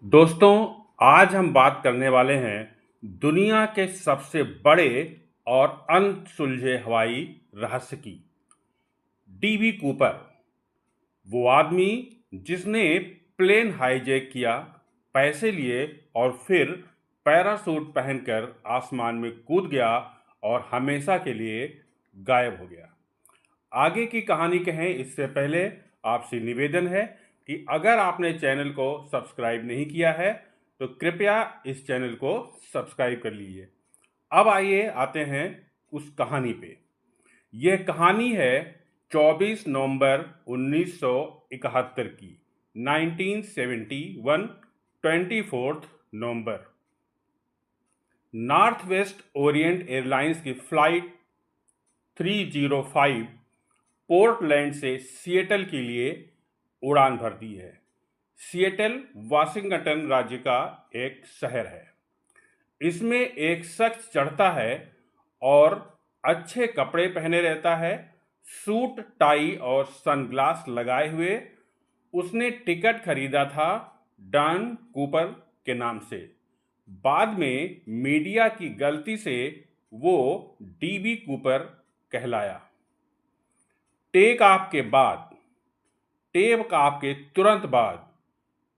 दोस्तों, आज हम बात करने वाले हैं दुनिया के सबसे बड़े और अनसुलझे हवाई रहस्य की। डीबी कूपर, वो आदमी जिसने प्लेन हाईजैक किया, पैसे लिए और फिर पैराशूट पहनकर आसमान में कूद गया और हमेशा के लिए गायब हो गया। आगे की कहानी कहें इससे पहले आपसे निवेदन है कि अगर आपने चैनल को सब्सक्राइब नहीं किया है तो कृपया इस चैनल को सब्सक्राइब कर लीजिए। अब आइए आते हैं उस कहानी पे। यह कहानी है 24 नवंबर 1971 की, 1971, 24 नवंबर। नॉर्थ वेस्ट ओरिएंट एयरलाइंस की फ्लाइट 305 पोर्टलैंड से सिएटल के लिए उड़ान भरती है। सिएटल वाशिंगटन राज्य का एक शहर है। इसमें एक शख्स चढ़ता है और अच्छे कपड़े पहने रहता है, सूट टाई और सनग्लास लगाए हुए। उसने टिकट खरीदा था डॉन कूपर के नाम से। बाद में मीडिया की गलती से वो डीबी कूपर कहलाया। टेक ऑफ के तुरंत बाद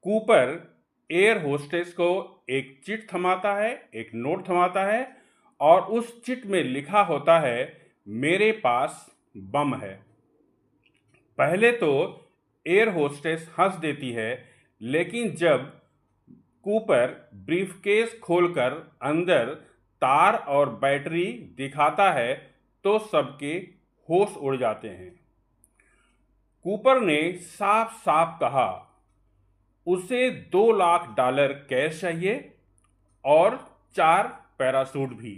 कूपर एयर होस्टेस को एक चिट थमाता है, एक नोट थमाता है और उस चिट में लिखा होता है, मेरे पास बम है। पहले तो एयर होस्टेस हंस देती है, लेकिन जब कूपर ब्रीफकेस खोलकर अंदर तार और बैटरी दिखाता है तो सबके होश उड़ जाते हैं। कूपर ने साफ साफ कहा उसे $2 लाख कैश चाहिए और 4 पैराशूट भी।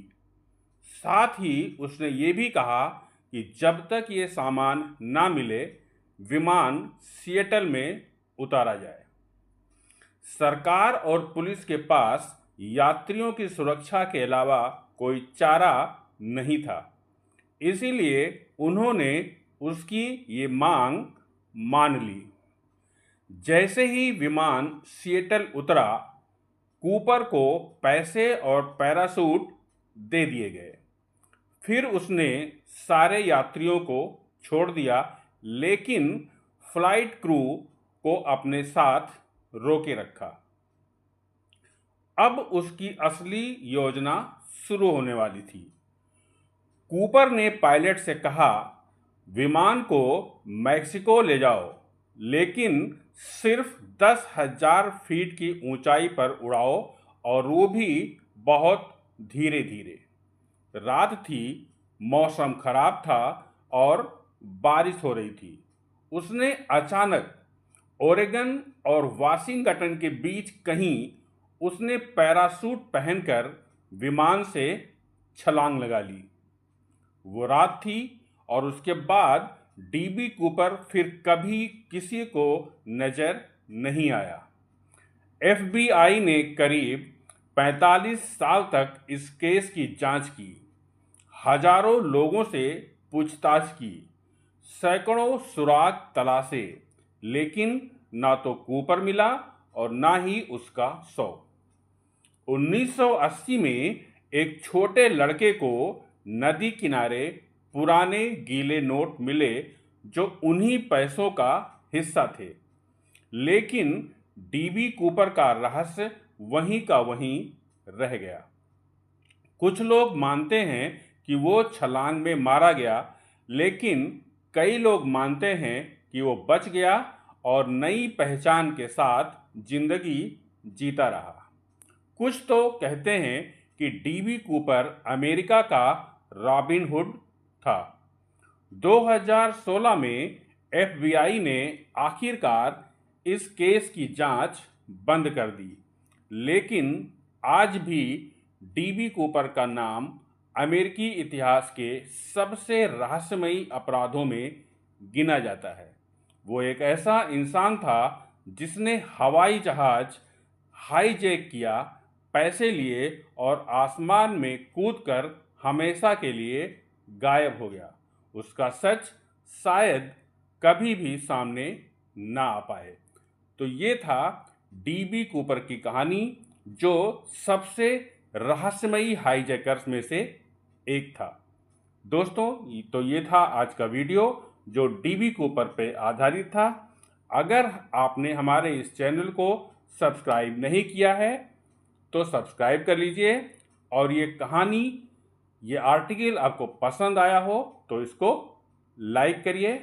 साथ ही उसने ये भी कहा कि जब तक ये सामान ना मिले विमान सिएटल में उतारा जाए। सरकार और पुलिस के पास यात्रियों की सुरक्षा के अलावा कोई चारा नहीं था, इसीलिए उन्होंने उसकी ये मांग मान ली। जैसे ही विमान सिएटल उतरा, कूपर को पैसे और पैराशूट दे दिए गए। फिर उसने सारे यात्रियों को छोड़ दिया, लेकिन फ्लाइट क्रू को अपने साथ रोके रखा। अब उसकी असली योजना शुरू होने वाली थी। कूपर ने पायलट से कहा, विमान को मैक्सिको ले जाओ, लेकिन सिर्फ 10,000 फीट की ऊंचाई पर उड़ाओ और वो भी बहुत धीरे धीरे। रात थी, मौसम खराब था और बारिश हो रही थी। उसने अचानक ओरेगन और वाशिंगटन के बीच कहीं उसने पैराशूट पहनकर विमान से छलांग लगा ली। वो रात थी और उसके बाद डीबी कूपर फिर कभी किसी को नजर नहीं आया। एफबीआई ने करीब 45 साल तक इस केस की जांच की, हजारों लोगों से पूछताछ की, सैकड़ों सुराग तलाशे, लेकिन ना तो कूपर मिला और ना ही उसका शव। 1980 में एक छोटे लड़के को नदी किनारे पुराने गीले नोट मिले जो उन्हीं पैसों का हिस्सा थे, लेकिन डीबी कूपर का रहस्य वहीं का वहीं रह गया। कुछ लोग मानते हैं कि वो छलांग में मारा गया, लेकिन कई लोग मानते हैं कि वो बच गया और नई पहचान के साथ जिंदगी जीता रहा। कुछ तो कहते हैं कि डीबी कूपर अमेरिका का रॉबिन हुड था। 2016 में एफबीआई ने आखिरकार इस केस की जांच बंद कर दी, लेकिन आज भी डीबी कूपर का नाम अमेरिकी इतिहास के सबसे रहस्यमयी अपराधों में गिना जाता है। वो एक ऐसा इंसान था जिसने हवाई जहाज हाईजैक किया, पैसे लिए और आसमान में कूदकर हमेशा के लिए गायब हो गया। उसका सच शायद कभी भी सामने ना आ पाए। तो ये था डीबी कूपर की कहानी, जो सबसे रहस्यमयी हाईजैकर्स में से एक था। दोस्तों, तो ये था आज का वीडियो जो डीबी कूपर पे आधारित था। अगर आपने हमारे इस चैनल को सब्सक्राइब नहीं किया है तो सब्सक्राइब कर लीजिए, और ये कहानी, ये आर्टिकल आपको पसंद आया हो तो इसको लाइक करिए।